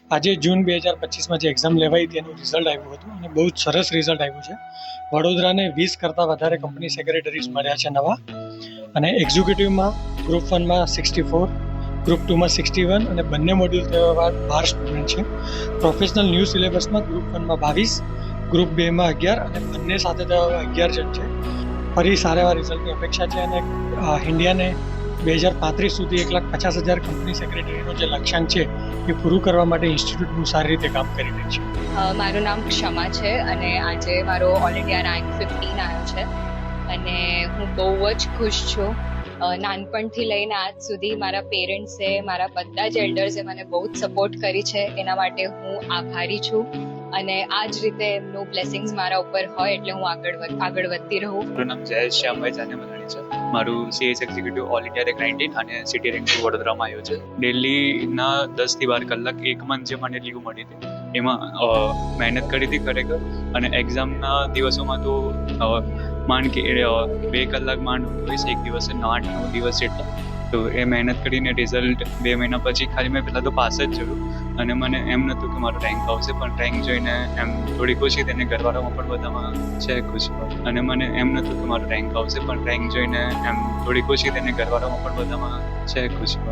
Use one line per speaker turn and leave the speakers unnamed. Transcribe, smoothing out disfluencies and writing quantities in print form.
આજે જૂન 2025માં જે એક્ઝામ લેવાઈ હતી એનું રિઝલ્ટ આવ્યું હતું અને બહુ જ સરસ રિઝલ્ટ આવ્યું છે. વડોદરાને 20 કરતાં વધારે કંપની સેક્રેટરીઝ મળ્યા છે નવા, અને એક્ઝિક્યુટિવમાં ગ્રુપ 1માં 64, ગ્રુપ 2માં 61 અને બંને મોડ્યુલ તેવા 12 સ્ટુડન્ટ છે. પ્રોફેશનલ ન્યૂ સિલેબસમાં ગ્રુપ 1માં 22, ગ્રુપ 2માં 11 અને બંને સાથે તેવા 11 જણ છે. ફરી સારા એવા રિઝલ્ટની અપેક્ષા છે અને ઇન્ડિયાને 2035 સુધી 1,50,000 કંપની સેક્રેટરીનો જે લક્ષ્યાંક છે એ પૂરું કરવા માટે ઇન્સ્ટિટ્યૂટ બહુ સારી રીતે કામ કરી રહી છે.
મારું નામ ક્ષમા છે અને આજે મારો ઓલ ઇન્ડિયા રેન્ક 15 આવ્યો છે અને હું બહુ જ ખુશ છું. નાનપણથી લઈને આજ સુધી મારા પેરેન્ટ્સે, મારા બધા જ એલ્ડર્સે મને બહુ જ સપોર્ટ કરી છે. એના માટે હું આભારી છું અને આ જ રીતે એમનું બ્લેસિંગ્સ મારા ઉપર હોય એટલે હું આગળ વધતી રહું.
મારું નામ જયેશ શ્યામભાઈ જાનેમલાણી છે. મારું CS executive all India rank 19 અને સિટી રેન્ક 2 વડોદરામાં આવ્યો છે. ડેલીના 10 થી 12 કલાક એક મંથ જે મને લીવ મળી હતી એમાં મહેનત કરી હતી ખરેખર, અને એક્ઝામના દિવસોમાં તો માંડ કે 2 કલાક માંડ હોઈશ, એક દિવસે 8-9 દિવસ જેટલા. તો એ મહેનત કરીને રિઝલ્ટ 2 મહિના પછી ખાલી મેં પહેલાં તો પાસ જ જોયું, અને મને એમ નહોતું કે મારો રેન્ક આવશે, પણ રેન્ક જોઈને એમ થોડી ખુશી તેને ઘરવાળામાં પણ બધામાં છે ખુશી, અને મને એમ નહોતું કે મારો રેન્ક આવશે, પણ રેન્ક જોઈને એમ થોડી ખુશી તેને ઘરવાળામાં પણ બધામાં છે ખુશી.